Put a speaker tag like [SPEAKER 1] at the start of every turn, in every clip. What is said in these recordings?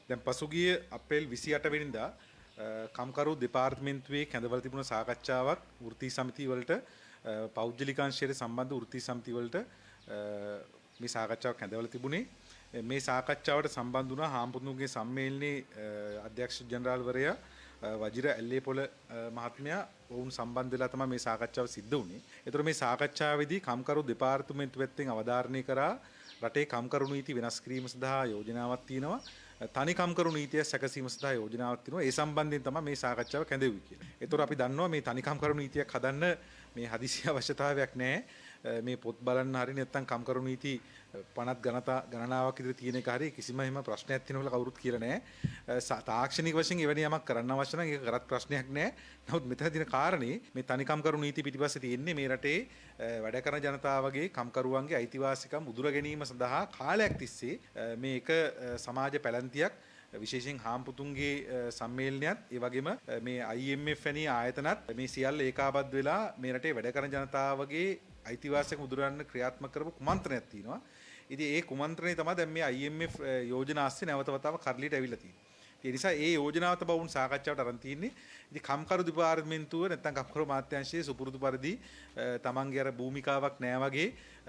[SPEAKER 1] දැන් පසුගිය අප්‍රේල් 28 වෙනිදා කම්කරු දෙපාර්තමේන්තුවේ කැඳවලා තිබුණ සාකච්ඡාවක් වෘත්තීය සමිති වලට පෞද්ගලික අංශයට සම්බන්ධ වෘත්තීය සමිති වලට මේ සාකච්ඡාවක් කැඳවලා තිබුණේ. මේ සාකච්ඡාවට සම්බන්ධ වුණා හාම්පුතුන්ගේ සම්මේලනයේ අධ්‍යක්ෂ ජෙනරාල්වරයා වජිර ඇල්ලේපොළ මහත්මයා වුන් සම්බන්ධ වෙලා තමයි මේ සාකච්ඡාව සිද්ධ වුණේ. ඒතර මේ සාකච්ඡාවේදී කම්කරු දෙපාර්තමේන්තුව පැත්තෙන් අවධාරණය කරා රටේ කම්කරු නීති වෙනස් කිරීම සඳහා යෝජනාවක් තියෙනවා. තනි කම්කරු නීතිය සැකසීම සඳහා යෝජනාවක් තියෙනවා. ඒ සම්බන්ධයෙන් තමයි මේ සාකච්ඡාව කැඳෙව්වේ කියලා. ඒතර අපි දන්නවා මේ තනි කම්කරු නීතියක් හදන්න මේ හදිසි අවශ්‍යතාවයක් නැහැ. මේ පොත් බලන්න හරි නැත්නම් කම්කරු නීති 50 ගණනාවක් ඉදිරි තියෙන එක හරි කිසිම එහෙම ප්‍රශ්නයක් තියෙනවා කියලා කවුරුත් කියලා නැහැ. තාක්ෂණික වශයෙන් එවැනි යමක් කරන්න අවශ්‍ය නම් ඒක කරත් ප්‍රශ්නයක් නැහැ. නමුත් මෙතන තියෙන කාරණේ මේ තනි කම්කරු නීති පිටිපස්සේ තියෙන්නේ මේ රටේ වැඩ කරන ජනතාවගේ කම්කරුවන්ගේ අයිතිවාසිකම් උදුර ගැනීම සඳහා කාලයක් තිස්සේ මේක සමාජ පැලැන්තියක් විශේෂයෙන් හාම්පුතුන්ගේ සම්මේලනයත් ඒ වගේම මේ IMF වැනි ආයතනත් මේ සියල්ල ඒකාබද්ධ වෙලා මේ රටේ වැඩ කරන ජනතාවගේ අයිතිවාසිකම් උදුරන්න ක්‍රියාත්මක කරපු කුමන්ත්‍රණයක් තියෙනවා. ඉතින් ඒ කුමන්ත්‍රණය තමයි දැන් මේ IMF යෝජනා ASCII නැවත වතාවක් කරලියට ඇවිල්ලා තියෙන්නේ. ඒ නිසා ඒ යෝජනාව තමයි වුන් සාකච්ඡාවට අරන් තියෙන්නේ. ඉතින් කම්කරු දෙපාර්තමේන්තුව නැත්නම් කම්කරු මාත්‍යාංශයේ සුපුරුදු පරිදි තමන්ගේ අර භූමිකාවක් නැහැ වගේ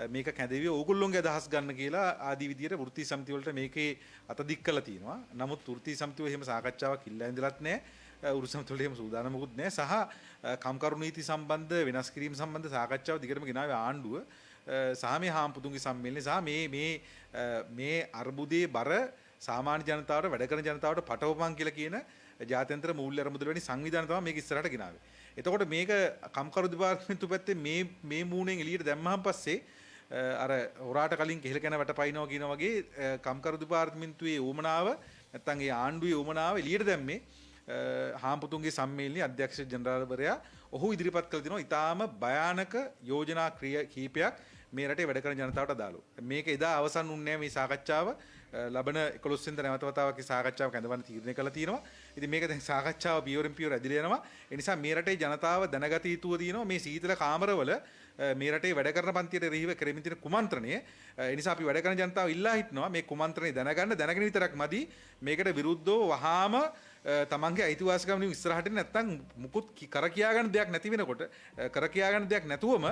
[SPEAKER 1] මේක කැඳෙවි ඕගොල්ලෝගේ අදහස් ගන්න කියලා ආදී විදියට වෘත්තීය සමිති වලට මේකේ අතදික් කළා තියෙනවා. නමුත් වෘත්තීය සමිතිව එහෙම සාකච්ඡාවක් ඉල්ලා ඉඳලත් නැහැ. වෘත්තීය සමිති වල එහෙම සූදානමකුත් නැහැ. සහ කම්කරු නීති සම්බන්ධ වෙනස් කිරීම සම්බන්ධ සාකච්ඡාව දිගටම ගෙනාවේ ආණ්ඩුව සහ මේ හාම්පුතුන්ගේ සම්මේලනය සහ මේ අර්බුදයේ බර සාමාන්‍ය ජනතාවට වැඩ කරන ජනතාවට පටවපන් කියලා කියන ජාත්‍යන්තර මූල්‍ය අරමුදල වැනි සංවිධාන තමයි මේක ඉස්සරහට ගෙනාවේ. එතකොට මේක කම්කරු දෙපාර්තමේන්තුව පැත්තේ මේ මූණෙන් එළියට දැම්මහන් පස්සේ අර හොරාට කලින් කෙහෙල කන වැටපයින්නවා කියන වගේ කම්කරු දෙපාර්තමේන්තුවේ ඌමනාව නැත්නම් ඒ ආණ්ඩුවේ ඌමනාව එළියට දැම්මේ හාම්පුතුන්ගේ සම්මේලනයේ අධ්‍යක්ෂ ජෙනරාල්වරයා ඔහු ඉදිරිපත් කළ දිනවා ඊටාම භයානක යෝජනා කීපයක් මේ රටේ වැඩ කරන ජනතාවට අදාළව. මේක එදා අවසන් වුණේ මේ සාකච්ඡාව ලබන 11 වෙනිදා නැවත වතාවක් සාකච්ඡාව කැඳවන්න තීරණය කළා තියෙනවා. ඉතින් මේක දැන් සාකච්ඡාව පියවරෙන් පියවර ඇදිලා යනවා. ඒ නිසා මේ රටේ ජනතාව දැනගත යුතුව තියෙනවා මේ සීතල කාමරවල මේ රටේ වැඩ කරන පන්තියට රිහිව කරමින් තියෙන කුමන්ත්‍රණය. ඒ නිසා අපි වැඩ කරන ජනතාව ඉල්ලා හිටනවා මේ කුමන්ත්‍රණය දැනගෙන විතරක් මදි මේකට විරුද්ධව වහාම තමන්ගේ අයිතිවාසිකම් වලින් ඉස්සරහට නැත්තම් මුකුත් කර කියා ගන්න දෙයක් නැති වෙනකොට කර කියා ගන්න දෙයක් නැතුවම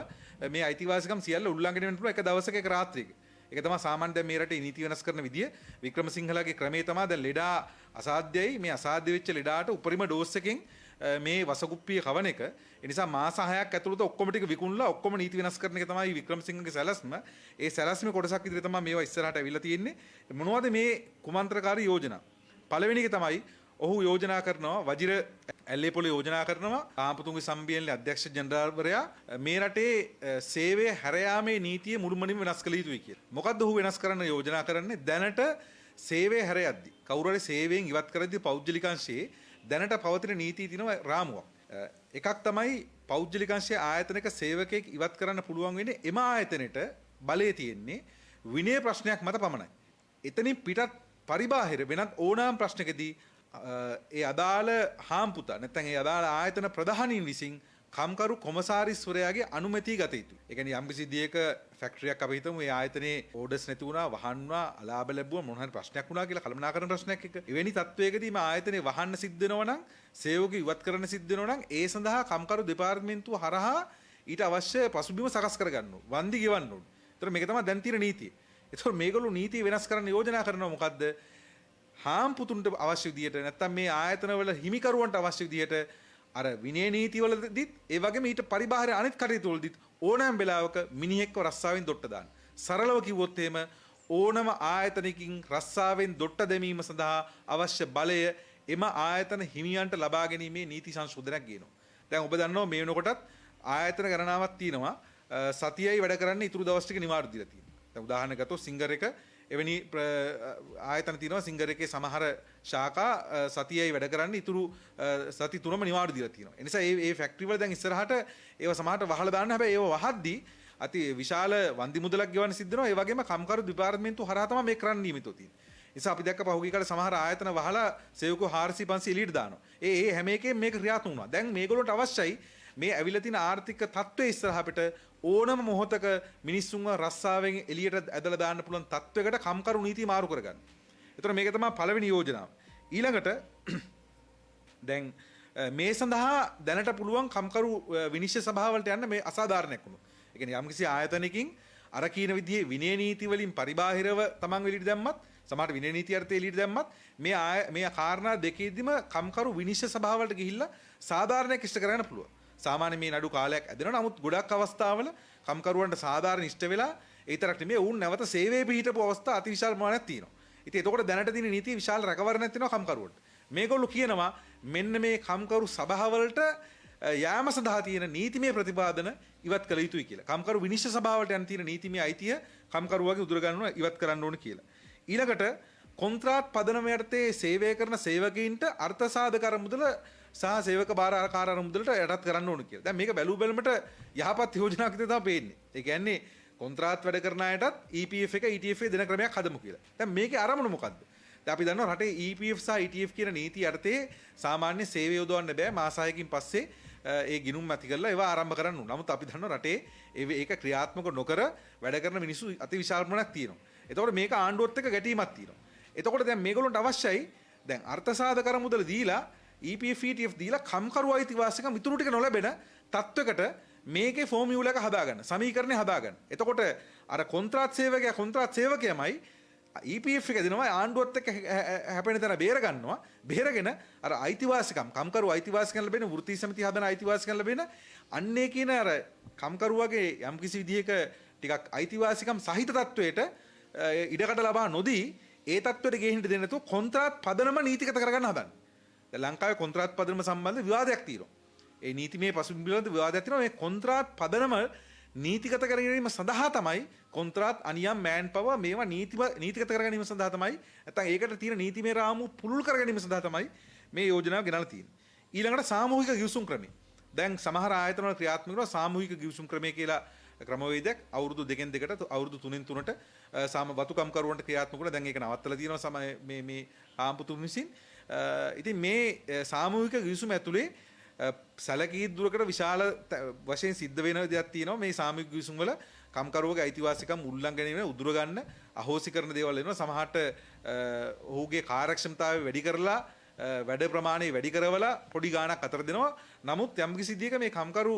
[SPEAKER 1] මේ අයිතිවාසිකම් සියල්ල උල්ලංඝනය වෙන්න පුළුවන් එක දවසක එක රාත්‍රියක. ඒක තමයි සාමාන්‍ය දැන් මේ රටේ නීති වෙනස් කරන විදිය. වික්‍රමසිංහලාගේ ක්‍රමේ තමයි දැන් ලෙඩා අසාධ්‍යයි මේ අසාධ්‍ය වෙච්ච ලෙඩාට උපරිම ඩෝස් එකෙන් මේ වසකුප්පිය කවන එක. ඒ නිසා මාස 6ක් ඇතුළත ඔක්කොම ටික විකුණලා ඔක්කොම නීති වෙනස් කරන එක තමයි වික්‍රමසිංහගේ සැලැස්ම. ඒ සැලැස්මේ කොටසක් විදිහට තමයි මේවා ඉස්සරහට ඇවිල්ලා තියෙන්නේ. මොනවද මේ කුමන්ත්‍රකාරී යෝජනා? පළවෙනි එක තමයි ඔහු යෝජනා කරනවා වජිර ඇල්ලේපොළ යෝජනා කරනවා ආම්පතුන්ගේ සම්බියන්ලේ අධ්‍යක්ෂ ජෙනරාල්වරයා මේ රටේ සේවය හැර යාමේ නීතිය මුළුමනින්ම වෙනස් කළ යුතුයි කියලා. මොකද්ද ඔහු වෙනස් කරන්න යෝජනා කරන්නේ? දැනට සේවය හැර යද්දී කවුරු හරි සේවයෙන් ඉවත් කරද්දී පෞද්ගලිකංශයේ දැනට පවතින නීති තියෙනවා රාමුවක්. එකක් තමයි පෞද්ගලිකංශයේ ආයතනයක සේවකයෙක් ඉවත් කරන්න පුළුවන් වෙන්නේ එම ආයතනෙට බලය තියෙන්නේ විනය ප්‍රශ්නයක් මත පමණයි. එතනින් පිටත් පරිබාහිර වෙනත් ඕනෑම ප්‍රශ්නකදී ඒ අදාළ හාම්පුතා නැත්නම් ඒ අදාළ ආයතන ප්‍රධානීන් විසින් කම්කරු කොමසාරිස්වරයාගේ අනුමැතිය ගත යුතුයි. ඒ කියන්නේ යම් කිසි දියක ෆැක්ටරියක් අපි හිතමු ඒ ආයතනයේ ඕඩර්ස් නැති වුණා, වහන්නා, අලාභ ලැබුවා, මොන හරි ප්‍රශ්නයක් වුණා කියලා කළමනාකරන ප්‍රශ්නයක් එක. එවැනි තත්වයකදී මේ ආයතනේ වහන්න සිද්ධ වෙනවා නම්, සේවක ඉවත් කරන්න සිද්ධ වෙනවා නම් ඒ සඳහා කම්කරු දෙපාර්තමේන්තුව හරහා ඊට අවශ්‍ය පසුබිම සකස් කරගන්න ඕන. වන්දි ගෙවන්න ඕන. ඒතර මේක තමයි දැන් තියෙන නීතිය. ඒතර මේගොල්ලෝ නීතිය වෙනස් කරන්න යෝජනා කරනවා මොකද්ද? හාම්පුතුන්ට අවශ්‍ය විදියට නැත්නම් මේ ආයතනවල හිමිකරුවන්ට අවශ්‍ය විදියට අර විනය නීතිවලදීත් ඒ වගේම ඊට පරිබාහිර අනිත් කටයුතු වලදීත් ඕනෑම වෙලාවක මිනිහෙක්ව රස්සාවෙන් දොට්ට දාන්න. සරලව කිව්වොත් එහෙම ඕනම ආයතනයකින් රස්සාවෙන් දොට්ට දැමීම සඳහා අවශ්‍ය බලය එම ආයතන හිමියන්ට ලබා ගැනීමේ නීති සංශෝධනයක් ගේනවා. දැන් ඔබ දන්නවා මේ වෙනකොටත් ආයතන ගණනාවක් තියෙනවා සතියයි වැඩ කරන්න ඉතුරු දවස් ටික නිවාඩු දීලා තියෙනවා. දැන් උදාහරණයක් ගත්තොත් සිංගර් එක එවැනි ආයතන තියෙනවා සිංගර් එකේ සමහර ශාඛා සතියයි වැඩ කරන්න ඉතුරු සති තුනම නිවාඩු දීලා තියෙනවා. ඒ නිසා මේ ෆැක්ටරි වල දැන් ඉස්සරහට ඒව සමහරට වහලා දාන්න හැබැයි ඒව වහද්දී අති විශාල වන්දි මුදලක් ගෙවන්න සිද්ධ වෙනවා. ඒ වගේම කම්කරු දෙපාර්තමේන්තුව හරහා තමයි මේ කරන්න නියමිතව තියෙන්නේ. නිසා අපි දැක්ක පහුගිය කාලේ සමහර ආයතන වහලා සේවකෝ 400 500 එළියට දානවා. ඒ හැම එකෙම මේක ක්‍රියාත්මක වුණා. දැන් මේගොල්ලන්ට අවශ්‍යයි මේ ඇවිල්ලා තියෙන ආර්ථික තත්ත්වයේ ඉස්සරහට ඕනම මොහොතක මිනිස්සුන්ව රස්සාවෙන් එළියට ඇදලා දාන්න පුළුවන් තත්ත්වයකට කම්කරු නීතිය මාරු කරගන්න. එතකොට මේක තමයි පළවෙනි යෝජනාව. ඊළඟට දැන් මේ සඳහා දැනට පුළුවන් කම්කරු විනිශ්චය සභාවලට යන්න මේ අසාධාරණයක් වුණා. ඒ කියන්නේ යම්කිසි ආයතනයකින් අර කියන විදිහේ විනය නීති වලින් පරිබාහිරව තමන් එළියට දැම්මත් සමහර විනය නීති අර්ථය එළියට දැම්මත් මේ කාරණා දෙකේදීම කම්කරු විනිශ්චය සභාවලට ගිහිල්ලා සාධාරණයක් ඉෂ්ට කරගන්න පුළුවන්. සාමාන්‍ය මේ නඩු කාලයක් ඇදෙනවා. නමුත් ගොඩක් අවස්ථාවල කම්කරුවන්ට සාධාරණ ඉෂ්ට වෙලා ඒ තරක් නෙමෙයි වුන් නැවත සේවයේ පිහිටපු අවස්ථා අතිවිශාල ප්‍රමාණයක් තියෙනවා. ඉතින් එතකොට දැනට තියෙන නීතිය විශාල රැකවරණයක් තියෙනවා කම්කරුවන්ට. මේගොල්ලෝ කියනවා මෙන්න මේ කම්කරු සභාවලට යාම සඳහා තියෙන නීතිමය ප්‍රතිපාදන ඉවත් කළ යුතුයි කියලා. කම්කරු විනිශ්චය සභාවට යන තියෙන නීතිමය අයිතිය කම්කරුවාගේ උදුර ගන්න ඉවත් කරන්න ඕන කියලා. ඊළඟට කොන්ත්‍රාත් පදනම යටතේ සේවය කරන සේවකයින්ට අර්ථ සාධක අරමුදල සහ සේවක බාරකාර අරමුදලට යටත් කරන්න ඕන කියලා. දැන් මේක බැලු බැලමට යහපත් යෝජනාවක් විදිහට තමයි පේන්නේ. ඒ කියන්නේ කොන්ත්‍රාත් වැඩ කරන අයටත් EPF එක ETF එක දෙන ක්‍රමයක් හදමු කියලා. දැන් මේකේ අරමුණ මොකද්ද? දැන් අපි දන්නවා රටේ EPF සහ ETF කියන නීති යටතේ සාමාන්‍ය සේවය යොදවන්න බෑ මාස 6කින් පස්සේ ඒ ගිණුම් ඇති කරලා ඒවා ආරම්භ කරන්න ඕන. නමුත් අපි දන්නවා රටේ ඒක ක්‍රියාත්මක නොකර වැඩ කරන මිනිස්සු අතිවිශාල ප්‍රමාණයක් තියෙනවා. එතකොට මේක ආණ්ඩුවත් එක්ක ගැටීමක් තියෙනවා. එතකොට දැන් මේගොල්ලන්ට අවශ්‍යයි දැන් අර්ථ සාධක අරමුදල දීලා EPF ETF දීලා කම්කරු අයිතිවාසිකම් ඉතුරු ටික නොලැබෙන තත්වයකට මේකේ ෆෝමියුලා එක හදාගන්න සමීකරණය හදාගන්න. එතකොට අර කොන්ත්‍රාත් සේවකයමයි EPF එක දෙනවා ආණ්ඩුවත් එක්ක හැපෙන තැන බේර ගන්නවා. බේරගෙන අර අයිතිවාසිකම් කම්කරු අයිතිවාසිකම් ලැබෙන වෘත්තීය සමිතිය හදන අයිතිවාසිකම් ලැබෙන අන්නේ කියන අර කම්කරුවගේ යම්කිසි විදිහක ටිකක් අයිතිවාසිකම් සහිත තත්වයට ඉඩකඩ ලබා නොදී ඒ තත්වයට ගෙහින්න දෙන්නේ නැතුව කොන්ත්‍රාත් පදනම නීතිගත කරගන්න හදන්නේ. දැන් ලංකාවේ කොන්ත්‍රාත් පදනම සම්බන්ධ විවාදයක් තියෙනවා. ඒ නීතිමය පසුබිම් පිළිබඳ විවාදයක් තියෙනවා. මේ කොන්ත්‍රාත් පදනම නීතිගත කර ගැනීම සඳහා තමයි කොන්ත්‍රාත් අනියම් මෑන් පවර් මේවා නීතිගත කර ගැනීම සඳහා තමයි නැත්නම් ඒකට තියෙන නීතිමය රාමු පුළුල් කර ගැනීම සඳහා තමයි මේ යෝජනාව ගෙනල්ලා තියෙන්නේ. ඊළඟට සාමූහික ගිවිසුම් ක්‍රමය. දැන් සමහර ආයතන වල ක්‍රියාත්මක වෙනවා සාමූහික ගිවිසුම් ක්‍රමය කියලා ක්‍රමවේදයක් අවුරුදු 2කින් 2ට අවුරුදු 3කින් 3ට වතුකම් කරුවන්ට ක්‍රියාත්මක වුණා. දැන් ඒක නවත්තලා තියෙනවා මේ ආම්පුතුන් විසින්. ඉතින් මේ සාමූහික ගිවිසුම ඇතුලේ සැලකී දුරකට විශාල වශයෙන් සිද්ධ වෙන දෙයක් තියෙනවා. මේ සාමූහික ගිවිසුම් වල කම්කරුවගේ අයිතිවාසිකම් උල්ලංඝනය වෙන උදුර ගන්න අහෝසි කරන දේවල් වෙනවා. සමහරට ඔහුගේ කාර්යක්ෂමතාවය වැඩි කරලා වැඩ ප්‍රමාණය වැඩි කරවලා පොඩි ගාණක් අතර දෙනවා. නමුත් යම්කිසි දියක මේ කම්කරු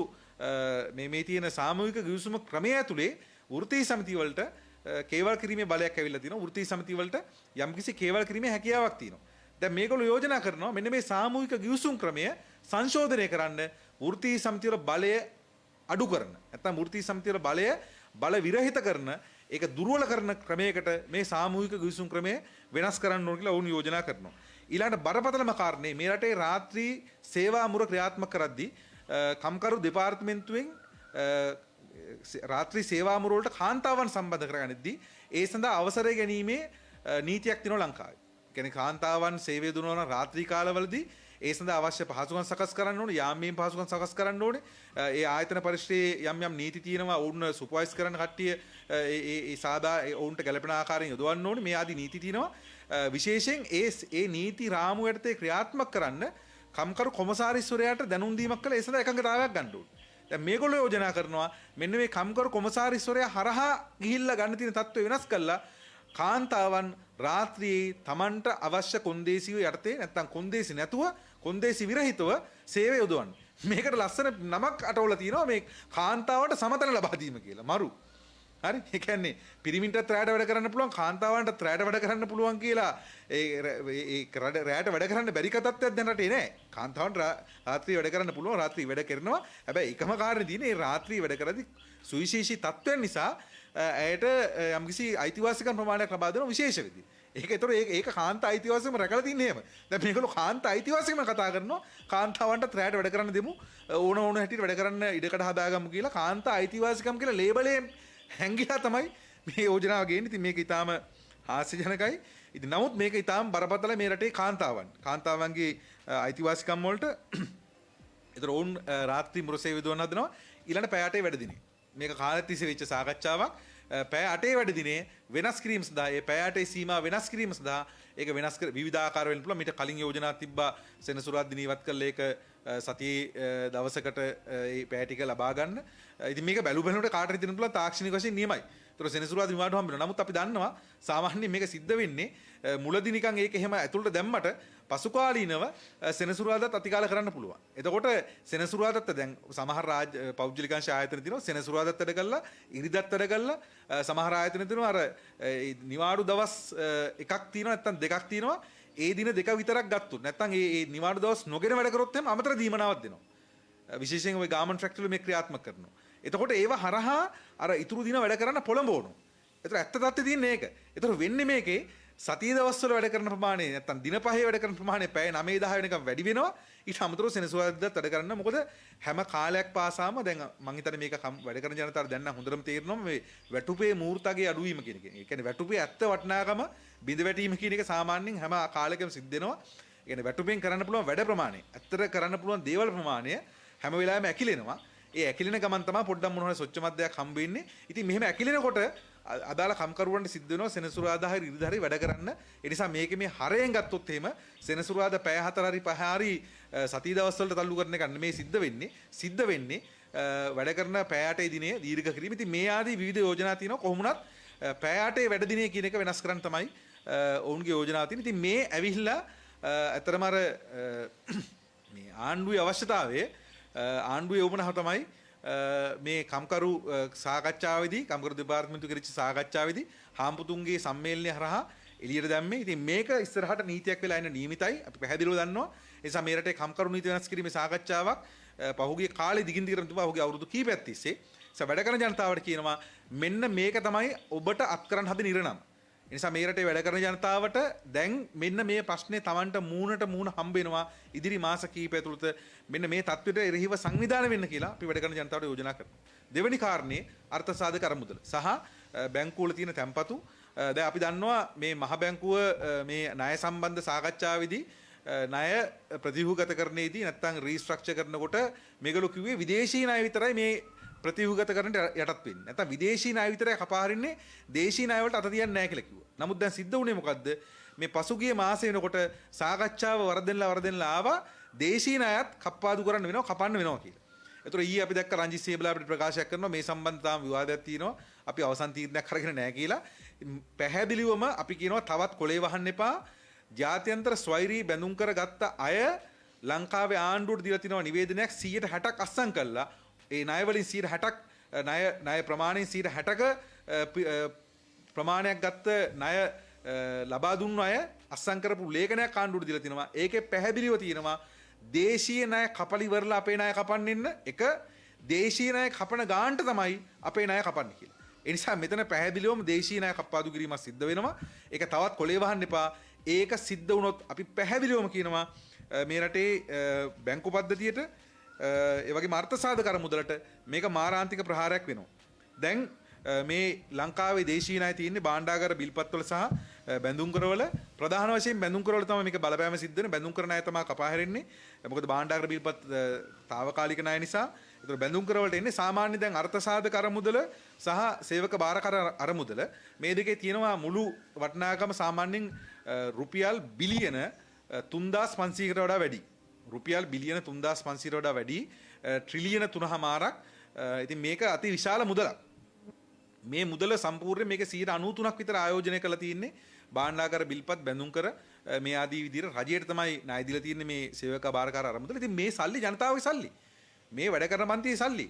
[SPEAKER 1] මේ තියෙන සාමූහික ගිවිසුම ක්‍රමය ඇතුලේ වෘත්තීය සමිති වලට කේවල් කිරීමේ බලයක් ඇවිල්ලා තියෙනවා. වෘත්තීය සමිති වලට යම්කිසි කේවල් කිරීමේ හැකියාවක් තියෙනවා. දැන් මේගොල්ලෝ යෝජනා කරනවා මෙන්න මේ සාමූහික ගිවිසුම් ක්‍රමය සංශෝධනය කරන්න වෘත්තීය සමිති වල බලය අඩු කරන. නැත්නම් වෘත්තීය සමිති වල බල විරහිත කරන ඒක දුර්වල කරන ක්‍රමයකට මේ සාමූහික ගිවිසුම් ක්‍රමය වෙනස් කරන්න ඕන කියලා ඔවුන් යෝජනා කරනවා. ඊළඟට බරපතලම කාරණේ මේ රටේ රාත්‍රී සේවා මුර ක්‍රියාත්මක කරද්දී කම්කරු දෙපාර්තමේන්තුවෙන් රාත්‍රී සේවා මුර වලට කාන්තාවන් සම්බන්ධ කරගනිද්දී ඒ සඳහා අවසරය ගැනීමේ නීතියක් තියෙනවා ලංකාවේ. කියන්නේ කාන්තාවන් සේවය දුන්නා නම් රාත්‍රී කාලවලදී ඒ සඳහා අවශ්‍ය පහසුකම් සකස් කරන්න ඕනේ. යාමයෙන් පහසුකම් සකස් කරන්න ඕනේ. ඒ ආයතන පරිශ්‍රයේ යම් නීති තියෙනවා. ඔවුන් සුපර්වයිස් කරන කට්ටිය ඒ සාදා ඔවුන්ට ගැළපෙන ආකාරයෙන් යොදවන්න ඕනේ. මේ ආදී නීති තියෙනවා. විශේෂයෙන් ඒ නීති රාමු යටතේ ක්‍රියාත්මක කරන්න කම්කරු කොමසාරිස්වරයාට දැනුම් දීමක් කළා. ඒ සඳහා එකඟතාවයක් ගන්න ඕනේ. දැන් මේගොල්ලෝ යෝජනා කරනවා මෙන්න මේ කම්කරු කොමසාරිස්වරයා හරහා ගිහිල්ලා ගන්න තියෙන තත්ත්වය වෙනස් කළා. කාන්තාවන් රාත්‍රියේ Tamanට අවශ්‍ය කොන්දේසිය යටතේ නැත්නම් කොන්දේසි නැතුව කොන්දේසි විරහිතව සේවය යොදවන්න. මේකට ලස්සන නමක් අටවලා තියෙනවා මේ කාන්තාවන්ට සමතන ලබා දීම කියලා. මරු. හරි? ඒ කියන්නේ පිරිමින්ටත් රැයට වැඩ කරන්න පුළුවන් කාන්තාවන්ටත් රැයට වැඩ කරන්න පුළුවන් කියලා රැයට වැඩ කරන්න බැරි කතාවක් දැන් රටේ නෑ. කාන්තාවන්ට රාත්‍රියේ වැඩ කරන්න පුළුවන් රාත්‍රියේ වැඩ කරනවා. හැබැයි එකම කාරණේ තියෙන්නේ මේ රාත්‍රියේ වැඩ කරද්දී සුවිශේෂී තත්ත්වයන් නිසා ඇයට යම්කිසි අයිතිවාසිකම් ප්‍රමාණයක් ලබා දෙන විශේෂ විදි. ඒක කාන්ත අයිතිවාසිකම රැකලා තින්නේ එහෙම. දැන් මේගොල්ලෝ කාන්ත අයිතිවාසිකම කතා කරනවා. කාන්තාවන්ට රැයට වැඩ කරන්න දෙමු. ඕන හැටියට වැඩ කරන්න ඉඩකඩ හදාගමු කියලා කාන්ත අයිතිවාසිකම් කියලා ලේබලයෙන් හැංගිලා තමයි මේ යෝජනාව ගේන්නේ. ඉතින් මේක ඊටාම හාස්‍යජනකයි. ඉතින් නමුත් මේක ඊටාම බරපතල මේ රටේ කාන්තාවන්ගේ අයිතිවාසිකම් වලට ඒතර ඔවුන් රාත්‍රී මුරසේ විදුවන හදනවා. ඊළඟ පැය 8 වැඩ දිනේ. මේක කාලෙත් තිස්සේ වෙච්ච සාකච්ඡාවක්. පැය 8 වැඩ දිනේ වෙනස් කිරීම සඳහා ඒ පැය 8 සීමාව වෙනස් කිරීම සඳහා ඒක වෙනස් කර විවිධාකාර වෙන්න පුළුවන්. මීට කලින් යෝජනා තිබ්බා සෙනසුරාදා දින ඉවත් කළා ඒක සතියේ දවසකට ඒ පැය ටික ලබා ගන්න. ඉතින් මේක බැලුවට කාටද දෙන්න පුළුවන් තාක්ෂණික වශයෙන් නියමයි. ඒතර සෙනසුරාදා විවාද හම්බ වෙනවා. නමුත් අපි දන්නවා සාමාන්‍යයෙන් මේක සිද්ධ වෙන්නේ මුලදී නිකන් ඒක එහෙම ඇතුළට දැම්මට පසුකාලීනව සෙනසුරාදාත් අතිකාල කරන්න පුළුවන්. එතකොට සෙනසුරාදාත් දැන් සමහර පෞද්ගලිකාංශ ආයතන තියෙනවා සෙනසුරාදාත් වැඩ කළා, ඉරිදත් වැඩ කළා. සමහර ආයතන තියෙනවා අර නිවාඩු දවස් එකක් තියෙනවා නැත්නම් දෙකක් තියෙනවා. ඒ දින දෙක විතරක් ගත්තොත් නැත්නම් ඒ නිවාඩු දවස් නොගෙන වැඩ කරොත් එහෙම අමතර දීමනාවක් දෙනවා. විශේෂයෙන් ওই ගාමන්ට් ෆැක්ටරි වල මේ ක්‍රියාත්මක කරනවා. එතකොට ඒව හරහා අර ඉතුරු දින වැඩ කරන්න පොළඹවනවා. ඒතර ඇත්ත තත්ත්වය තියෙන්නේ ඒක. ඒතර වෙන්නේ මේකේ සතිය දවස්වල වැඩ කරන ප්‍රමාණය නැත්නම් දින පහේ වැඩ කරන ප්‍රමාණය පැය 9 10 වෙනකම් වැඩි වෙනවා. ඊට අමතරව සෙනසුරාදාත් වැඩ කරන්න. මොකද හැම කාලයක් පාසාම දැන් මම හිතන්නේ මේක වැඩ කරන ජනතාවට දැන් නම් හොඳටම තේරෙනවා මේ වැටුපේ මූර්තගේ අඩුවීම කියන එක. ඒ කියන්නේ වැටුපේ ඇත්ත වටිනාකම බිඳ වැටීම කියන එක සාමාන්‍යයෙන් හැම කාලයකම සිද්ධ වෙනවා. ඒ කියන්නේ වැටුපෙන් කරන්න පුළුවන් වැඩ ප්‍රමාණය, ඇත්තට කරන්න පුළුවන් දේවල් ප්‍රමාණය හැම වෙලාවෙම ඇකිලෙනවා. ඒ ඇකිලෙන ගමන් තමයි පොඩ්ඩක් මොන හරි සොච්ච මද්දයක් හම්බ වෙන්නේ. ඉතින් මෙහෙම ඇකිලෙනකොට අදාළ කම්කරුවන්ට සිද්ධ වෙනවා සෙනසුරාදා හරි ඉරිදා හරි වැඩ කරන්න. ඒ නිසා මේකේ මේ හරයෙන් ගත්තොත් එහෙම සෙනසුරාදා පැය 4 හරි 5 හරි සතිය දවස් වලට තල්ලු කරන එක නෙමේ සිද්ධ වෙන්නේ වැඩ කරන පැය 8 දිනේ දීර්ඝ කිරීම. ඉතින් මේ ආදී විවිධ යෝජනා තියෙනවා. කොහොමුණත් පැය 8 වැඩ දිනේ කියන එක වෙනස් කරන්න තමයි ඔවුන්ගේ යෝජනාව තියෙන්නේ. ඉතින් මේ ඇවිල්ලා අතරම අර මේ ආණ්ඩුවේ අවශ්‍යතාවය ආණ්ඩුවේ යොමුනහ තමයි මේ කම්කරු සාකච්ඡාවේදී කම්කරු දෙපාර්තමේන්තුව කරච්ච සාකච්ඡාවේදී හාම්පුතුන්ගේ සම්මේලනය හරහා එළියට දැම්මේ. ඉතින් මේක ඉස්සරහට නීතියක් වෙලා එන නියමිතයි. අපි පැහැදිලිව දන්නවා. ඒ නිසා මේ රටේ කම්කරු නීති වෙනස් කිරීමේ සාකච්ඡාවක් පහුගිය කාලේ දිගින් දිගටම තිබුණා. පහුගිය අවුරුදු කිහිපයක් තිස්සේ. ඒ වැඩ කරන ජනතාවට කියනවා මෙන්න මේක තමයි ඔබට අත් කරන්න හදන ඉරණම. ඒ නිසා මේ රටේ වැඩ කරන ජනතාවට දැන් මෙන්න මේ ප්‍රශ්නේ Tamanට මූණට මූණ හම්බ වෙනවා ඉදිරි මාස කිහිපය තුළත මෙන්න මේ තත්ත්වයට එරෙහිව සංවිධානය වෙන්න කියලා අපි වැඩ කරන ජනතාවට යෝජනා කරනවා. දෙවෙනි කාරණේ අර්ථ සාධක අරමුදල සහ බැංකුවල තියෙන තැන්පතු. දැන් අපි දන්නවා මේ මහ බැංකුව මේ ණය සම්බන්ධ සාකච්ඡාවේදී ණය ප්‍රතිව්‍යුහගත කරන්නේදී නැත්නම් රීස්ට්‍රක්චර් කරනකොට මේගොල්ලෝ කිව්වේ විදේශී ණය විතරයි මේ ප්‍රතිව්‍යුහගත කරන්නට යටත් වෙන්නේ. නැත්නම් විදේශී ණය විතරයි කපාරින්නේ දේශීය ණය වලට අත තියන්නේ නැහැ කියලා කිව්වා. නමුත් දැන් සිද්ධ වුණේ මොකද්ද? මේ පසුගිය මාසෙ වෙනකොට සාකච්ඡාව වරදෙන්ලා ආවා දේශීය ණයත් කප්පාදු කරන්න වෙනවා, කපන්න වෙනවා කියලා. ඒතර ඊයේ අපි දැක්ක රංජිත් සේබලා අපිට ප්‍රකාශයක් කරනවා මේ සම්බන්ධතාවම විවාදයක් තියෙනවා. අපි අවසන් තීරණයක් අරගෙන නැහැ කියලා. පැහැදිලිවම අපි කියනවා තවත් කොලේ වහන්න එපා. ජාත්‍යන්තර ස්වෛරී බැඳුම් කරගත්ත අය ලංකාවේ ආණ්ඩුවට දීලා තිනවා නිවේදනයක් 160ක් අස්සම් කළා. ඒ ණය වලින් 160ක් ණය ප්‍රමාණයෙන් 160ක ප්‍රමාණයක් ගත්ත ණය ලබා දුන්න අය අස්සම් කරපු ලේඛනයක් ආණ්ඩුවට දීලා තිනවා. ඒකේ පැහැදිලිව තියෙනවා දේශීය ණය කපලි වරලා අපේ ණය කපන්න එක දේශීය ණය කපන ගානට තමයි අපේ ණය කපන්නේ කියලා. ඒ නිසා මෙතන පැහැදිලිවම දේශීය ණය කප්පාදු කිරීමක් සිද්ධ වෙනවා. ඒක තවත් කොලේ වහන්න එපා. ඒක සිද්ධ වුණොත් අපි පැහැදිලිවම කියනවා මේ රටේ බැංකු පද්ධතියට ඒ වගේම අර්ථ සාධක අරමුදලට මේක මාරාන්තික ප්‍රහාරයක් වෙනවා. දැන් මේ ලංකාවේ දේශීය ණය තියෙන්නේ භාණ්ඩාගාර බිල්පත්වල සහ බැඳුම් කරවල ප්‍රධාන වශයෙන් බැඳුම් කරවල තමයි මේක බලපෑම සිද්ධ වෙන්නේ. බැඳුම් කරන අය තමයි කපා හැරෙන්නේ. මොකද භාණ්ඩාගාර බිල්පත් తాවකාලික ණය නිසා. ඒතර බැඳුම් කරවලට එන්නේ සාමාන්‍ය දැන් අර්ථ සාධක අරමුදල සහ සේවක බාරකර අරමුදල මේ දෙකේ තියෙනවා මුළු වටිනාකම සාමාන්‍යයෙන් රුපියල් බිලියන 3500කට වඩා වැඩි. රුපියල් බිලියන 3500කට වඩා වැඩි ට්‍රිලියන 3.5ක්. ඉතින් මේක අති විශාල මුදලක්. මේ මුදල සම්පූර්ණයෙන් මේක 93ක් විතර ආයෝජනය කරලා තියෙන්නේ භාණ්ඩාගාර බිල්පත් බැඳුම් කර මේ ආදී විදිහට රජයට තමයි ණය දීලා තියෙන්නේ මේ සේවක බාරකාර අරමුදල. ඉතින් මේ සල්ලි ජනතාවගේ සල්ලි. මේ වැඩ කරන පන්තියේ සල්ලි.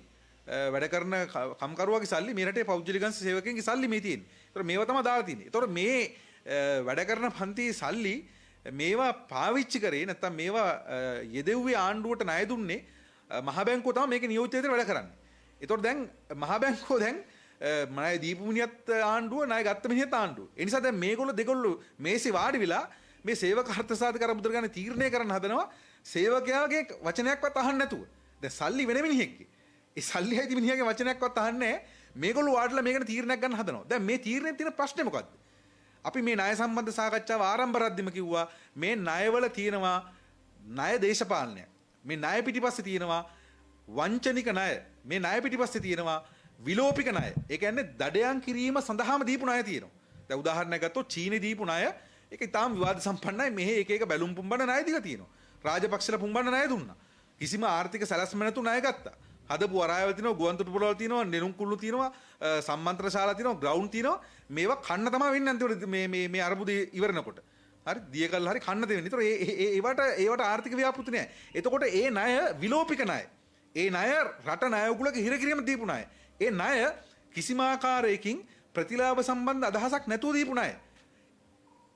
[SPEAKER 1] වැඩ කරන කම්කරුවාගේ සල්ලි මේ රටේ පෞද්ගලිකංශ සේවකයන්ගේ සල්ලි මේ තියෙන්නේ. ඒතර මේවා තමයි දාලා තියෙන්නේ. ඒතර මේ වැඩ කරන පන්තියේ සල්ලි මේවා පාවිච්චි කරේ නැත්නම් මේවා යෙදෙව්වේ ආණ්ඩුවට ණය දුන්නේ මහ බැංකුව තමයි මේක නියෝජිත විදිහට වැඩ කරන්නේ. ඒතකොට දැන් මහ බැංකුව දැන් ණය දීපු මිනිහත් ආණ්ඩුව ණය ගත්ත මිනිහත් ආණ්ඩුව. ඒ නිසා දැන් මේගොල්ලෝ දෙගොල්ලෝ මේසේ වාඩි වෙලා මේ සේවක අර්ථ සාධක අරමුදල ගන්න තීරණය කරන්න හදනවා සේවකයාගේ වචනයක්වත් අහන්න නැතුව. දැන් සල්ලි වෙන මිනිහෙක්ගේ. ඒ සල්ලි හැදි මිනිහාගේ වචනයක්වත් අහන්නේ නැහැ. මේගොල්ලෝ වාඩිලා මේකට තීරණයක් ගන්න හදනවා. දැන් මේ තීරණයේ තියෙන ප්‍රශ්නේ මොකද්ද? අපි මේ ණය සම්බන්ධ සාකච්ඡාව ආරම්භ කරද්දිම කිව්වා මේ ණයවල තියෙනවා ණය දේශපාලනයක්. මේ ණය පිටිපස්සේ තියෙනවා වංචනික ණය. මේ ණය පිටිපස්සේ තියෙනවා විලෝපික ණය. ඒ කියන්නේ දඩයන් කිරීම සඳහාම දීපු ණය තියෙනවා. දැන් උදාහරණයක් ගත්තොත් චීනේ දීපු ණය ඒක ඉතාම විවාද සම්පන්නයි. මෙහි එක එක බැලුම් පුම්බන ණය දීලා තියෙනවා. රාජපක්ෂලා පුම්බන ණය දුන්නා. කිසිම ආර්ථික සැලැස්ම නැතු ණය ගත්තා. හදපු වරායවල තියෙනවා, ගුවන්තොටු පොළවල් තියෙනවා, නෙළුම් කුල්ලු තියෙනවා, සම්මන්ත්‍රණ ශාලා තියෙනවා, ග්‍රවුන්ඩ් තියෙනවා. මේවා කන්න තමයි වෙන්නේ අන්තිමට මේ අරමුදේ ඉවරනකොට. හරි දිය කල්ලා හරි කන්න දෙවෙන්නේ. ඒතර ඒවට ආර්ථික ව්‍යාපෘති නැහැ. එතකොට ඒ ණය විලෝපික ණය. ඒ ණය රට ණය උගලක හිරකිරීම දීපු ණය. ඒ ණය කිසිම ආකාරයකින් ප්‍රතිලාභ සම්බන්ධ අදහසක් නැතුව දීපු ණය.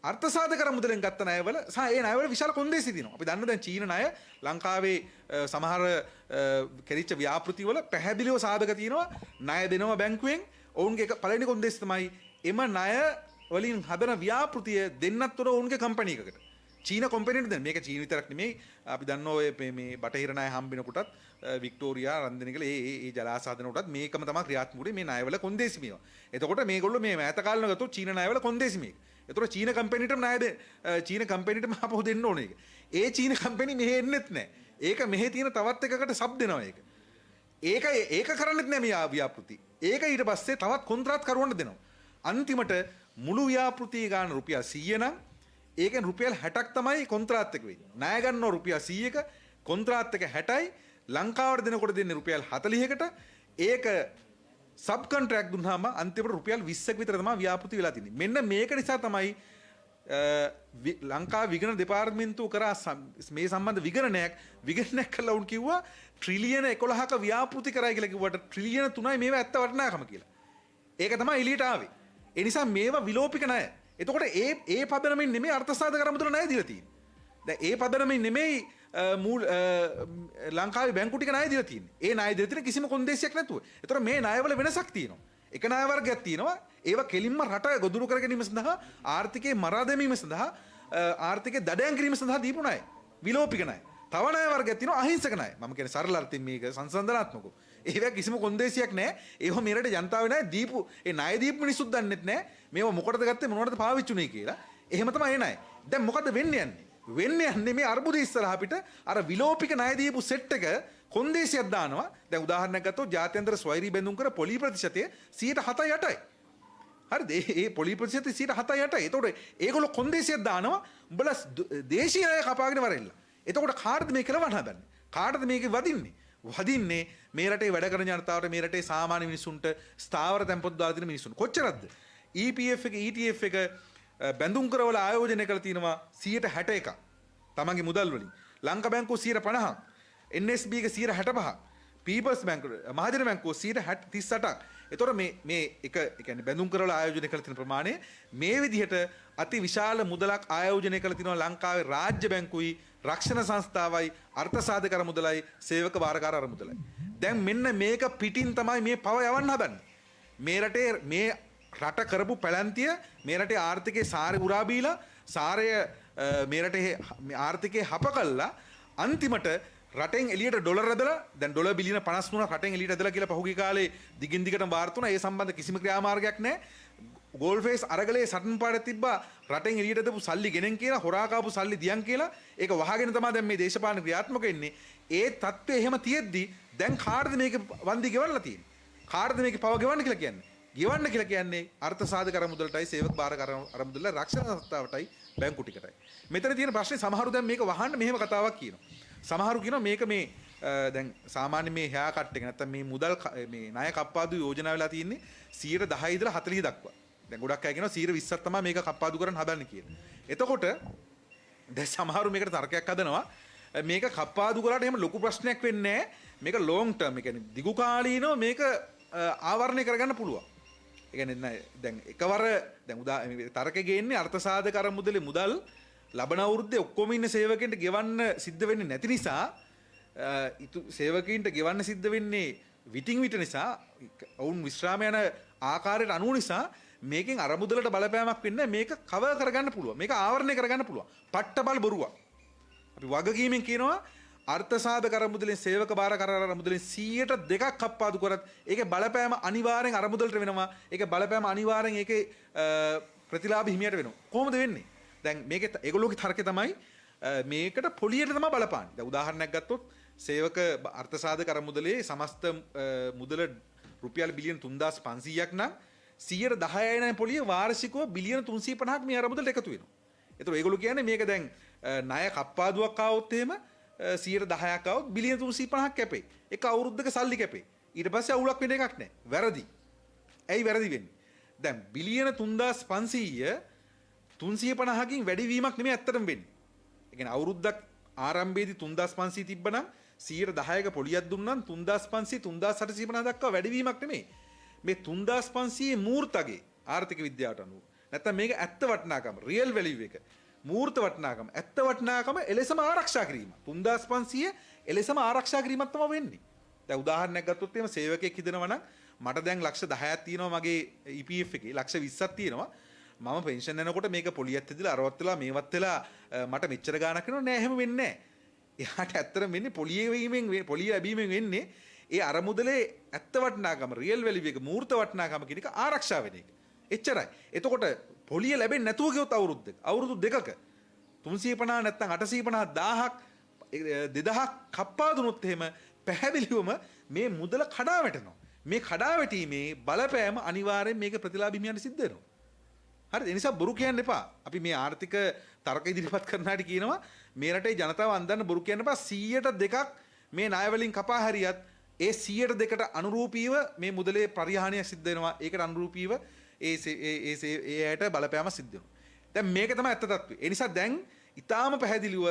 [SPEAKER 1] අර්ථ සාධක අරමුදලෙන් ගත්ත ණයවල සහ ඒ ණයවල විශාල කොන්දේසි තියෙනවා. අපි දන්න දැන් චීන ණය ලංකාවේ සමහර කෙරිච්ච ව්‍යාපෘති වල පැහැදිලිව සාධක තියෙනවා. ණය දෙනවා බැංකුවෙන්. ඔවුන්ගේ පළවෙනි කොන්දේසි තමයි එම ණය වලින් හදන ව්‍යාපෘතිය දෙන්නත් උර ඔවුන්ගේ කම්පැනි එකකට. චීන කම්පැනිට දෙන්න. මේක චීන විතරක් නෙමෙයි. අපි දන්නවා ඔය මේ බටහිර ණය හම්බෙන කොටත් වික්ටෝරියා රන්දිනකල ඒ ජලාසාධන කොටත් මේකම තමයි ක්‍රියාත්මක වෙන්නේ මේ ණයවල කොන්දේසි මේවා. එතකොට මේගොල්ලෝ මේ මෑත කාලේ ගත්තොත් චීන ණයවල කොන්දේසි මේක. එතකොට චීන කම්පැනිටම ණය චීන කම්පැනිටම අපහු දෙන්න ඕනේ ඒක. ඒ චීන කම්පැනි මෙහෙ එන්නෙත් නැහැ. ඒක මෙහෙ තියෙන තවත් එකකට සබ් දෙනවා ඒක. ඒක කරන්නෙත් නැහැ මේ ව්‍යාපෘති. ඒක ඊට පස්සේ තවත් කොන්ත්‍රාත් කරුවන්ට දෙනවා. අන්තිමට මුළු ව්‍යාපෘතිය ගන්න රුපියල් 100 නම් ඒකෙන් රුපියල් 60ක් තමයි කොන්ත්‍රාත් එක වෙන්නේ. ණය ගන්නවා රුපියල් 100ක කොන්ත්‍රාත් එක 60යි ලංකාවට දෙනකොට දෙන්නේ රුපියල් 40කට ඒක සබ් කොන්ට්‍රැක්ට් දුන්නාම අන්තිමට රුපියල් 20ක විතර තමයි ව්‍යාපෘති වෙලා තියෙන්නේ. මෙන්න මේක නිසා තමයි ලංකා විගණන දෙපාර්තමේන්තුව කරා මේ සම්බන්ධ විගණනයක් කළා උන් කිව්වා ට්‍රිලියන 11ක ව්‍යාපෘති කරයි කියලා කිව්වට ට්‍රිලියන 3යි මේවා ඇත්ත වටිනාකම කියලා. ඒක තමයි එළියට ආවේ. ඒ නිසා මේවා විලෝපික ණය. එතකොට ඒ පදනමින් නෙමෙයි අර්ථසාධක අරමුදල ණය දීලා තියෙන්නේ. දැන් ඒ පදනමින් නෙමෙයි ලංකාවේ බැංකු ටික ණය දීලා තියෙන්නේ. ඒ ණය දීලා තියෙන කිසිම කොන්දේසියක් නැතුව. ඒතර මේ ණයවල වෙනසක් තියෙනවා. එක ණය වර්ගයක් තියෙනවා. ඒවා කෙලින්ම රට ගොදුරු කර ගැනීම සඳහා ආර්ථිකේ මරා දැමීම සඳහා ආර්ථිකේ දඩයන් කිරීම සඳහා දීපු ණය. විලෝපික ණය. තව ණය වර්ගයක් තියෙනවා අහිංසක ණය. මම කියන්නේ සරල අර්ථයෙන් මේක සංසන්දනාත්මකව. ඒවා කිසිම කොන්දේසියක් නැහැ. ඒවා මේ රටේ ජනතාවේ නැහැ දීපු ඒ ණය දීපු මිනිස්සුත් දන්නෙත් නැහැ. මේවා මොකටද ගත්තේ මොනවටද පාවිච්චි උනේ කියලා. එහෙම තමයි ඒ ණය. දැන් මොකද වෙන්නේ යන්නේ? වෙන්නේ යන්නේ මේ අර්බුද ඉස්සරහ අපිට අර විලෝපික ණය දීපු සෙට් එක කොන්දේසියක් දානවා. දැන් උදාහරණයක් ගත්තොත් ජාත්‍යන්තර ස්වෛරී බැඳුම් කර පොලි ප්‍රතිශතය 7.8යි. හරිද? ඒ පොලි ප්‍රතිශතය 7.8යි. එතකොට ඒගොල්ලෝ කොන්දේසියක් දානවා. උඹලා දේශීය ණය කපාගෙන වරෙල්ල. එතකොට කාටද මේක ලවන්න හදන්නේ? කාටද මේක වදින්නේ? වදින්නේ මේ රටේ වැඩ කරන ජනතාවට, මේ රටේ සාමාන්‍ය මිනිසුන්ට, ස්ථාවර තැන්පත් දාලා තියෙන මිනිසුන්ට. කොච්චරද? EPF එක ETF එක බැඳුම් කරවල ආයෝජනය කරලා තියෙනවා 61%. තමන්ගේ මුදල් වලින්. ලංකා බැංකුව 50%ක්. NSB එක 65%ක්. පීපල්ස් බැංකුව මහජන බැංකුව 38%ක්. ඒතොර මේ එක කියන්නේ බැඳුම් කරවල ආයෝජනය කරලා තියෙන ප්‍රමාණය මේ විදිහට අති විශාල මුදලක් ආයෝජනය කරලා තිනවා ලංකාවේ රාජ්‍ය බැංකුයි, රක්ෂණ සංස්ථාවයි, අර්ථ සාධක අරමුදලයි, සේවක භාරකාර අරමුදලයි. දැන් මෙන්න මේක පිටින් තමයි මේ පව යවන්න හදන්නේ. මේ රටේ මේ රට කරපු පැලැන්තිය මේ රටේ ආර්ථිකයේ සාරේ උරා බීලා සාරය මේ රටේ ආර්ථිකයේ හප කළා අන්තිමට රටෙන් එළියට ඩොලර් ඇදලා දැන් ඩොලර් බිලියන 53ක් රටෙන් එළියට ඇදලා කියලා පහුගිය කාලේ දිගින් දිගටම වාර්තා වුණා. ඒ සම්බන්ධ කිසිම ක්‍රියාමාර්ගයක් නැහැ. ගෝල්ෆේස් අරගලේ සටන් පාඩේ තිබ්බා රටෙන් එළියට දපු සල්ලි ගෙනෙන් කියලා හොරා කාපු සල්ලි දියන් කියලා ඒක වහගෙන තමයි දැන් මේ දේශපාලන ක්‍රියාත්මක වෙන්නේ. ඒ தත්ත්වය එහෙම තියෙද්දි දැන් කාටද මේක වන්දි ගෙවන්නලා තියෙන්නේ? කාටද මේක පව ගෙවන්න කියලා කියන්නේ? ගෙවන්න කියලා කියන්නේ අර්ථ සාධක අරමුදලටයි, සේවක භාරකාර අරමුදල, රක්ෂණ සංස්ථාවටයි, බැංකු ටිකටයි. මෙතන තියෙන ප්‍රශ්නේ සමහරු දැන් මේක වහන්න මෙහෙම කතාවක් කියනවා. සමහරු කියනවා මේක මේ දැන් සාමාන්‍ය මේ හයා කට් එක නැත්තම් මේ මුදල් මේ ණය කප්පාදු යෝජනා වෙලා තියෙන්නේ 10% ඉඳලා 40 දක්වා. දැන් ගොඩක් අය කියනවා 20%ක් තමයි මේක කප්පාදු කරන්න හදන්නේ කියලා. එතකොට දැන් සමහරු මේකට තර්කයක් හදනවා මේක කප්පාදු කරාට එහෙම ලොකු ප්‍රශ්නයක් වෙන්නේ නැහැ. මේක ලොං ටර්ම්, ඒ කියන්නේ දිගු කාලීනව මේක ආවරණය කරගන්න පුළුවන්. ඒ කියන්නේ දැන් එකවර දැන් තර්කෙ ගේන්නේ අර්ථ සාධක අරමුදලේ මුදල් ලබන අවුරුද්දේ ඔක්කොම ඉන්න සේවකයන්ට ගෙවන්න සිද්ධ වෙන්නේ නැති නිසා සේවකයන්ට ගෙවන්න සිද්ධ වෙන්නේ විටින් විට නිසා ඔවුන් විශ්‍රාම යන ආකාරයට අනුව නිසා මේකෙන් අරමුදලට බලපෑමක් වෙන්නේ මේක කවර් කරගන්න පුළුවන්. මේක ආවරණය කරගන්න පුළුවන්. පට්ටබල් බොරුවක්. අපි වගකීමෙන් කියනවා අර්ථ සාධක අරමුදලෙන් සේවක භාරකාර අරමුදලෙන් 102ක් කප්පාදු කරත් ඒකේ බලපෑම අනිවාර්යෙන් අරමුදලට වෙනවා. ඒකේ බලපෑම අනිවාර්යෙන් ඒකේ ප්‍රතිලාභ හිමියට වෙනවා. කොහොමද වෙන්නේ? දැන් මේකේ ඒගොල්ලෝගේ තර්කය තමයි මේකට පොලියට තමයි බලපාන්නේ. දැන් උදාහරණයක් ගත්තොත් සේවක අර්ථ සාධක අරමුදලේ සමස්ත මුදල රුපියල් බිලියන 3500ක් නම් 110යි පොලිය වාර්ෂිකව බිලියන 350ක් මේ අරමුදලට එකතු වෙනවා. ඒතකොට ඒගොල්ලෝ කියන්නේ මේක දැන් ණය කප්පාදුවක් ආවොත් එහෙම 10%ක් આવුත් බිලියන 350ක් කැපේ. එක අවුරුද්දක සල්ලි කැපේ. ඊට පස්සේ අවුලක් වෙන එකක් නැහැ. වැරදි. ඇයි වැරදි වෙන්නේ? දැන් බිලියන 3500 350කින් වැඩිවීමක් නෙමෙයි ඇත්තටම වෙන්නේ. ඒ කියන්නේ අවුරුද්දක් ආරම්භයේදී 3500 තිබ්බනම් 10%ක පොලියක් දුන්නම් 3500 3850 දක්වා වැඩිවීමක් නෙමෙයි. මේ 3500 මූර්තගේ ආර්ථික විද්‍යාවට අනුව නැත්නම් මේක ඇත්ත වටිනාකම රියල් වැලියු එක මූර්ත වටිනාකම ඇත්ත වටිනාකම එලෙසම ආරක්ෂා කිරීම 3500 එලෙසම ආරක්ෂා කිරීමක් තමයි වෙන්නේ. දැන් උදාහරණයක් ගත්තොත් එහෙම සේවකයෙක් හිතනවා නම් මට දැන් ලක්ෂ 10ක් තියෙනවා මගේ EPF එකේ ලක්ෂ 20ක් තියෙනවා මම පෙන්ෂන් යනකොට මේක පොලියත් ඇදලා අරවත් වෙලා මේවත් වෙලා මට මෙච්චර ගාණක් වෙනවා නෑ එහෙම වෙන්නේ නෑ. එයාට ඇත්තටම වෙන්නේ පොලියේ වීමෙන් පොලිය ලැබීමෙන් වෙන්නේ ඒ අරමුදලේ ඇත්ත වටිනාකම රියල් වැලියු එක මූර්ත වටිනාකම කියන එක ආරක්ෂා වෙන එක. එච්චරයි. එතකොට පොලිය ලැබෙන්නේ නැතුව ගියොත් අවුරුදු දෙකක 350 නැත්නම් 850 1000ක් 2000ක් කප්පා දුනොත් එහෙම පැහැදිලිවම මේ මුදල කඩා වැටෙනවා. මේ කඩා වැටීමේ බලපෑම අනිවාර්යෙන් මේක ප්‍රතිලාභීමියන්ට සිද්ධ වෙනවා. හරිද? ඒ නිසා බොරු කියන්න එපා. අපි මේ ආර්ථික තර්ක ඉදිරිපත් කරනාට කියනවා මේ රටේ ජනතාව අන්දන්න බොරු කියන්න එපා. 100%ක් මේ ණය වලින් කපා හැරියත් ඒ 100%කට අනුරූපීව මේ මුදලේ පරිහානියක් සිද්ධ වෙනවා. ඒකට අනුරූපීව ඒ ඇයට බලපෑම සිද්ධ වෙනවා. දැන් මේක තමයි ඇත්ත තත්ත්වය. ඒ නිසා දැන් ඊටාම පැහැදිලිව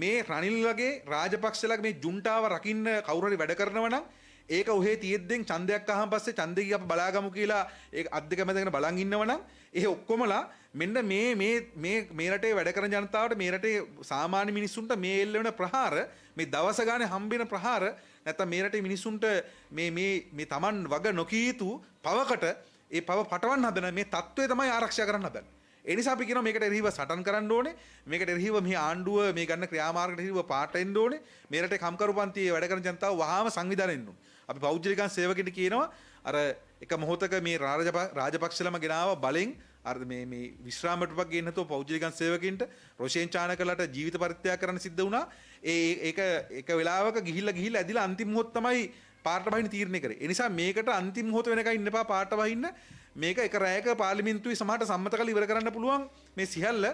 [SPEAKER 1] මේ රනිල් වගේ රාජපක්ෂලගේ මේ ජුන්ටාව රකින්න කවුරු හරි වැඩ කරනවා නම් ඒක ඔහේ තියෙද්දෙන් ඡන්දයක් අහන් පස්සේ ඡන්දේ අපි බලාගමු කියලා ඒ අද්දක මැදගෙන බලන් ඉන්නවනම් ඒ ඔක්කොමලා මෙන්න මේ රටේ වැඩ කරන ජනතාවට මේ රටේ සාමාන්‍ය මිනිස්සුන්ට මේ එල්ල වෙන ප්‍රහාර මේ දවස ගානේ හම්බෙන ප්‍රහාර නැත්නම් මේ රටේ මිනිස්සුන්ට මේ Taman වග නොකිය යුතු පවකට ඒ පව පටවන්න හදන මේ තත්ත්වය තමයි ආරක්ෂා කරන්න හදන්නේ. ඒ නිසා අපි කියනවා මේකට එරෙහිව සටන් කරන්න ඕනේ. මේකට එරෙහිව මේ ආණ්ඩුව මේ ගන්න ක්‍රියාමාර්ගයට එරෙහිව පාට එන්න ඕනේ. මේ රටේ කම්කරු පන්තියේ වැඩ කරන ජනතාව වහාම සංවිධානය වෙන්න ඕනේ. අපි පෞද්ගලිකයන් සේවකෙට කියනවා අර එක මොහොතක මේ රාජපක්ෂලම ගෙනාව බලෙන් අර මේ විශ්‍රාමයටපක් ගේන්න නැතුව පෞද්ගලිකයන් සේවකින්ට රොෂේන් චානකලට ජීවිත පරිත්‍යාග කරන්න සිද්ධ වුණා. ඒක වෙලාවක ගිහිල්ලා ඇදිලා අන්තිම මොහොත තමයි පාට බහින්න තීරණය කරේ. ඒ නිසා මේකට අන්තිම මොහොත වෙනකන් ඉන්න එපා පාට බහින්න. මේක එක රැයක පාර්ලිමේන්තුවේ සමහරට සම්මත කරලා ඉවර කරන්න පුළුවන් මේ සියල්ල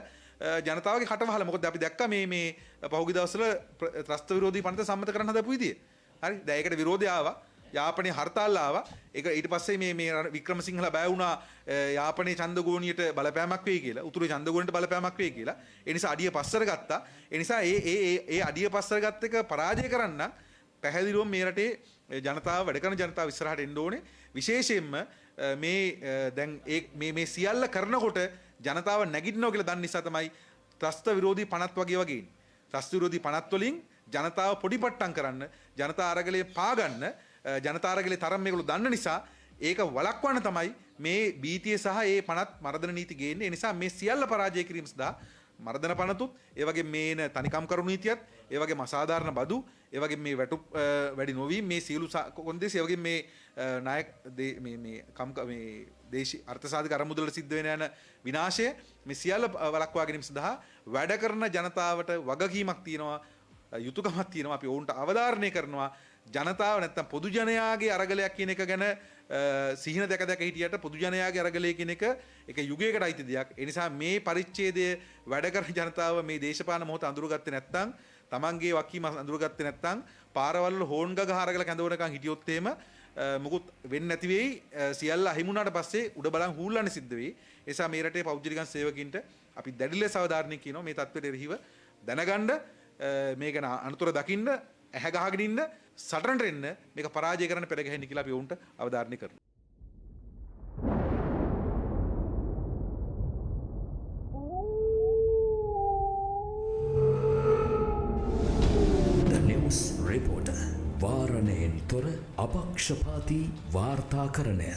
[SPEAKER 1] ජනතාවගේ කටවහල. මොකද අපි දැක්කා මේ පහුගිය දවස්වල ත්‍රස්ත විරෝධී පනත සම්මත කරන්න හදපු විදිය. හරි. දැන් ඒකට විරෝධය ආවා. යාපනයේ හර්තාල් ආවා. ඒක ඊට පස්සේ මේ වික්‍රමසිංහලා බය වුණා යාපනයේ ඡන්දගෝණියට බලපෑමක් වෙයි කියලා. උතුරේ ඡන්දගෝණියට බලපෑමක් වෙයි කියලා. ඒ නිසා අඩිය පස්සට ගත්තා. ඒ නිසා ඒ අඩිය පස්සට ගත්ත එක පරාජය කරන්න පැහැදිලිවම මේ රටේ ජනතාව වැඩ කරන ජනතාව ඉස්සරහට එන්න ඕනේ. විශේෂයෙන්ම දැන් මේ සියල්ල කරනකොට ජනතාව නැගිටිනවා කියලා දන්න නිසා තමයි ත්‍රස්ත විරෝධී පනත් වගේ ඉන්නේ. ත්‍රස්ත විරෝධී පනත් වලින් ජනතාව පොඩිපට්ටම් කරන්න, ජනතා අරගලයේ පාගන්න, ජනතා අරගලයේ තරම් මේගොල්ලෝ දන්න නිසා ඒක වළක්වන්න තමයි මේ බීතිය සහ ඒ පනත් මර්ධන නීති ගේන්නේ. ඒ නිසා මේ සියල්ල පරාජය කිරීම සඳහා මර්ධන පනතුත්, ඒ වගේ මේන තනිකම් කරු නීතියත්, ඒ වගේ අසාධාරණ බදු, ඒ වගේ මේ වැටුප් වැඩි නොවීම, මේ සියලු කොන්දේසි, ඒ වගේ මේ නායක මේ දේශීය අර්ථසාධක අරමුදල සිද්ධ වෙන යන විනාශය මේ සියල්ල වළක්වා ගැනීම සඳහා වැඩ කරන ජනතාවට වගකීමක් තියෙනවා, යුතුයකමක් තියෙනවා. අපි ඔවුන්ට අවධාරණය කරනවා. ජනතාව නැත්තම් පොදු ජනයාගේ අරගලයක් කියන එක ගැන සිහින දැක හිටියට පොදු ජනයාගේ අරගලය කියන එක යුගයකට අයිති දෙයක්. ඒ නිසා මේ පරිච්ඡේදය වැඩ කරන ජනතාව මේ දේශපාලන මොහොත අඳුරගත්තේ නැත්නම්, තමන්ගේ වකීම අඳුරගත්තේ නැත්නම්, පාරවල් වල හෝන් ගහ අරගල කැඳවනකන් හිටියොත් එහෙම මුකුත් වෙන්නේ නැති වෙයි. සියල්ල අහිමුණාට පස්සේ උඩ බලන් හූල්ලන්න සිද්ධ වෙයි. ඒ නිසා මේ රටේ පෞද්ගලිකයන් සේවකින්ට අපි දැඩි ලෙස අවධාරණය කියනවා මේ තත්ත්වයට එරෙහිව දැනගන්න, මේක අනුතර දකින්න, ඇහැ ගහගෙන ඉන්න, සටනට එන්න, මේක පරාජය කරන්න පෙර ගැහෙන්න කියලා අපි වුන්ට අවධාරණය කරනවා.
[SPEAKER 2] The News Reporter. වාරණයෙන් තොර අපක්ෂපාතී වාර්තාකරණය.